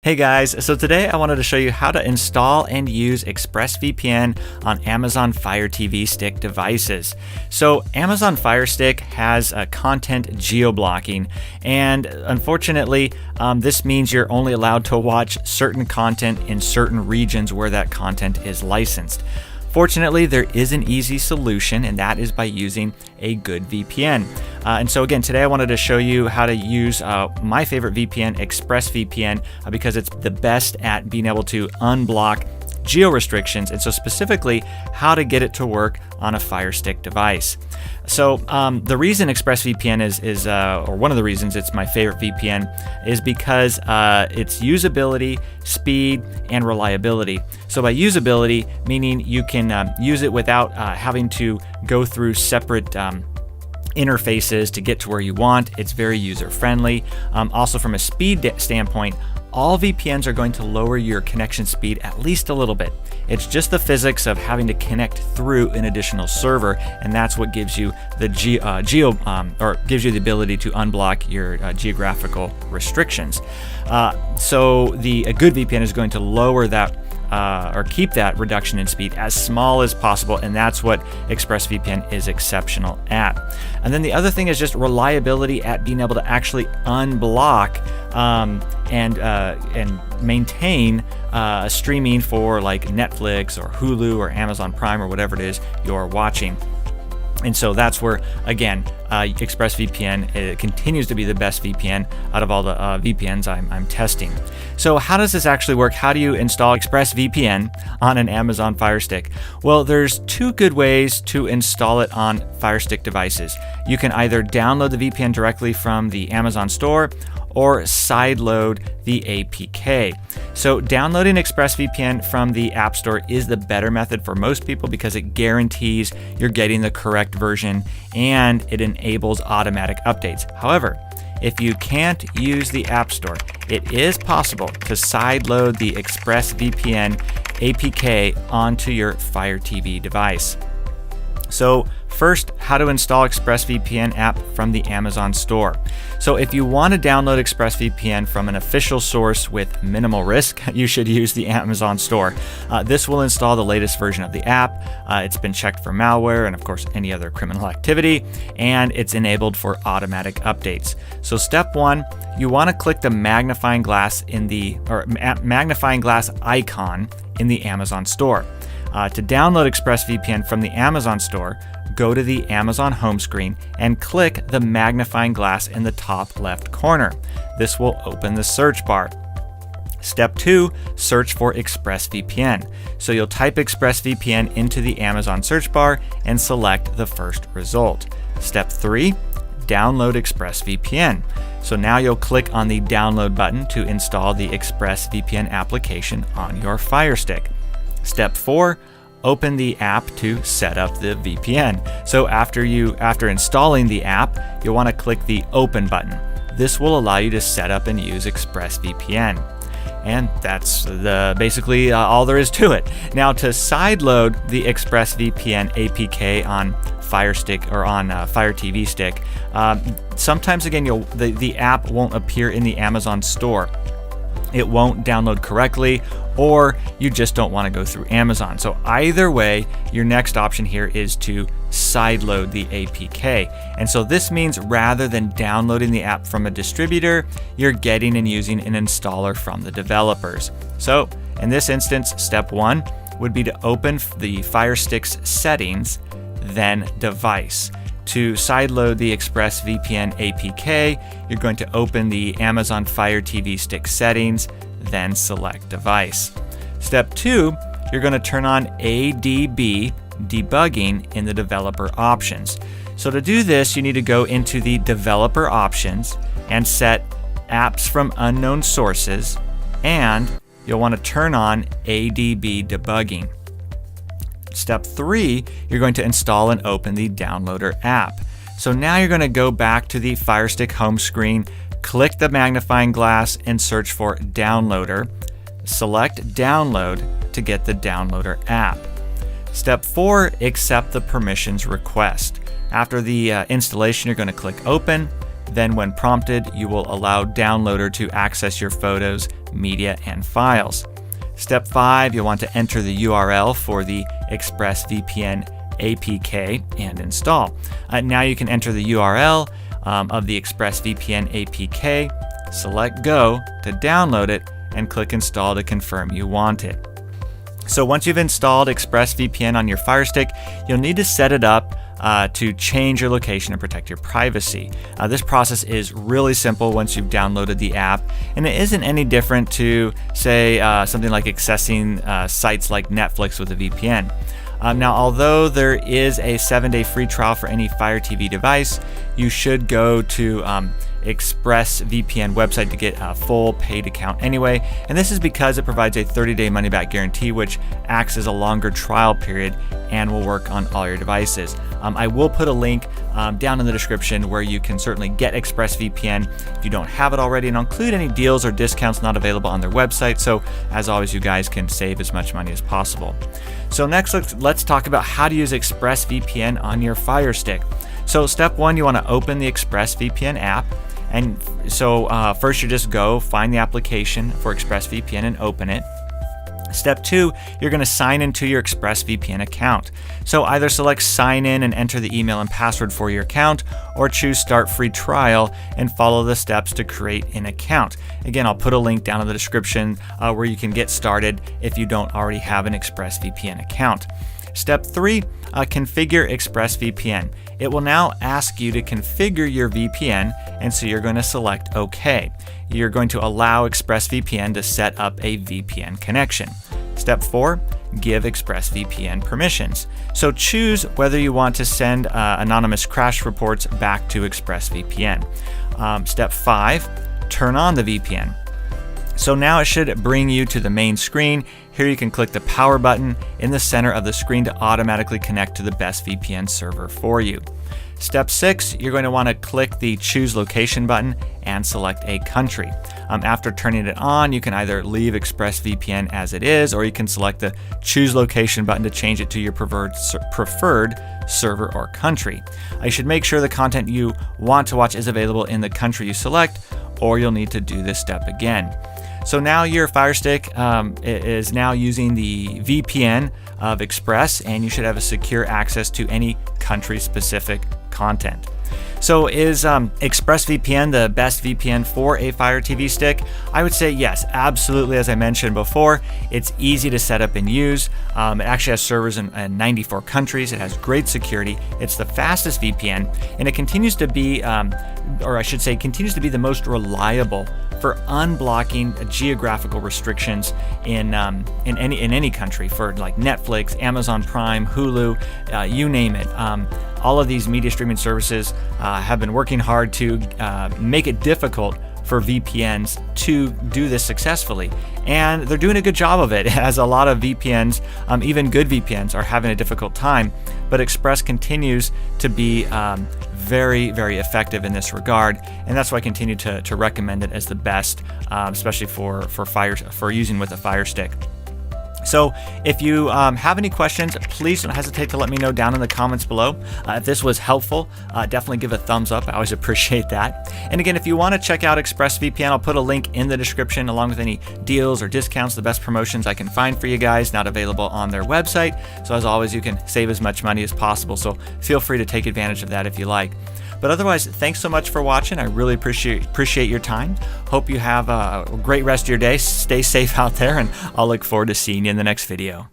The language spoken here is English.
Hey guys, so today I wanted to show you how to install and use ExpressVPN on Amazon Fire TV Stick devices. So Amazon Fire Stick has content geo-blocking, and unfortunately this means you're only allowed to watch certain content in certain regions where that content is licensed. Fortunately, there is an easy solution, and that is by using a good VPN. And so again, today I wanted to show you how to use my favorite VPN, ExpressVPN, because it's the best at being able to unblock geo restrictions, and so specifically how to get it to work on a Fire Stick device. So the reason ExpressVPN is or one of the reasons it's my favorite VPN is because its usability, speed, and reliability. So by usability, meaning you can use it without having to go through separate interfaces to get to where you want. It's very user-friendly. Also from a speed standpoint, all VPNs are going to lower your connection speed at least a little bit. It's just the physics of having to connect through an additional server, and that's what gives you the gives you the ability to unblock your geographical restrictions. So a good VPN is going to lower that or keep that reduction in speed as small as possible, and that's what ExpressVPN is exceptional at. And then the other thing is just reliability at being able to actually unblock and maintain streaming for like Netflix or Hulu or Amazon Prime or whatever it is you're watching. And so that's where, again, ExpressVPN continues to be the best VPN out of all the VPNs I'm testing. So how does this actually work? How do you install ExpressVPN on an Amazon Fire Stick? Well, there's two good ways to install it on Fire Stick devices. You can either download the VPN directly from the Amazon store or sideload the APK. So downloading ExpressVPN from the App Store is the better method for most people because it guarantees you're getting the correct version and it enables automatic updates. However, if you can't use the App Store, it is possible to sideload the ExpressVPN APK onto your Fire TV device. So first, how to install ExpressVPN app from the Amazon store. So if you want to download ExpressVPN from an official source with minimal risk, you should use the Amazon store. This will install the latest version of the app. It's been checked for malware and of course any other criminal activity, and it's enabled for automatic updates. So step one, you want to click the magnifying glass magnifying glass icon in the Amazon store. To download ExpressVPN from the Amazon store, go to the Amazon home screen and click the magnifying glass in the top left corner. This will open the search bar. Step 2, search for ExpressVPN. So you'll type ExpressVPN into the Amazon search bar and select the first result. Step 3, download ExpressVPN. So now you'll click on the download button to install the ExpressVPN application on your Fire Stick. Step 4, open the app to set up the VPN. So after installing the app, you'll want to click the open button. This will allow you to set up and use ExpressVPN. And that's basically all there is to it. Now to sideload the ExpressVPN APK on Fire Stick or on Fire TV Stick, sometimes again the app won't appear in the Amazon store. It won't download correctly, or you just don't want to go through Amazon. So either way, your next option here is to sideload the APK. And so this means rather than downloading the app from a distributor, you're getting and using an installer from the developers. So in this instance, step 1 would be to open the Fire Stick's settings, then device. To sideload the ExpressVPN APK, you're going to open the Amazon Fire TV Stick settings, then select device. Step 2, you're going to turn on ADB debugging in the developer options. So to do this, you need to go into the developer options and set apps from unknown sources, and you'll want to turn on ADB debugging. Step 3, you're going to install and open the downloader app. So now you're going to go back to the Fire Stick home screen, click the magnifying glass and search for downloader. Select download to get the downloader app. Step 4, accept the permissions request. After the installation, you're going to click open, Then when prompted, you will allow downloader to access your photos, media, and files. Step 5, you'll want to enter the URL for the ExpressVPN APK and install. Now you can enter the URL of the ExpressVPN APK, select Go to download it, and click Install to confirm you want it. So once you've installed ExpressVPN on your Firestick, you'll need to set it up to change your location and protect your privacy. This process is really simple once you've downloaded the app, and it isn't any different to, say, something like accessing sites like Netflix with a VPN. Now, although there is a 7-day free trial for any Fire TV device, you should go to ExpressVPN website to get a full paid account anyway, and this is because it provides a 30-day money-back guarantee, which acts as a longer trial period and will work on all your devices. I will put a link down in the description where you can certainly get ExpressVPN if you don't have it already, and I'll include any deals or discounts not available on their website, so as always, you guys can save as much money as possible. So next, let's talk about how to use ExpressVPN on your Firestick. So step 1, you want to open the ExpressVPN app. And so first you just go find the application for ExpressVPN and open it. Step 2, you're going to sign into your ExpressVPN account. So either select sign in and enter the email and password for your account, or choose start free trial and follow the steps to create an account. Again, I'll put a link down in the description where you can get started if you don't already have an ExpressVPN account. Step 3, configure ExpressVPN. It will now ask you to configure your VPN, and so you're going to select OK. You're going to allow ExpressVPN to set up a VPN connection. Step 4, give ExpressVPN permissions. So choose whether you want to send anonymous crash reports back to ExpressVPN. Step 5, turn on the VPN. So now it should bring you to the main screen. Here you can click the power button in the center of the screen to automatically connect to the best VPN server for you. Step 6, you're going to want to click the choose location button and select a country. After turning it on, you can either leave ExpressVPN as it is, or you can select the choose location button to change it to your preferred server or country. You should make sure the content you want to watch is available in the country you select, or you'll need to do this step again. So now your Firestick is now using the VPN of Express, and you should have a secure access to any country-specific content. So is ExpressVPN the best VPN for a Fire TV stick? I would say yes, absolutely. As I mentioned before, it's easy to set up and use. It actually has servers in 94 countries. It has great security. It's the fastest VPN, and it continues to be, or I should say, continues to be the most reliable for unblocking geographical restrictions in any country, for like Netflix, Amazon Prime, Hulu, you name it. All of these media streaming services have been working hard to make it difficult for VPNs to do this successfully, and they're doing a good job of it, as a lot of VPNs, even good VPNs, are having a difficult time, but Express continues to be very, very effective in this regard, and that's why I continue to recommend it as the best, especially for using with a Firestick. So if you have any questions, please don't hesitate to let me know down in the comments below. If this was helpful, definitely give a thumbs up. I always appreciate that. And again, if you want to check out ExpressVPN, I'll put a link in the description along with any deals or discounts, the best promotions I can find for you guys, not available on their website. So as always, you can save as much money as possible. So feel free to take advantage of that if you like. But otherwise, thanks so much for watching. I really appreciate your time. Hope you have a great rest of your day. Stay safe out there, and I'll look forward to seeing you in the next video.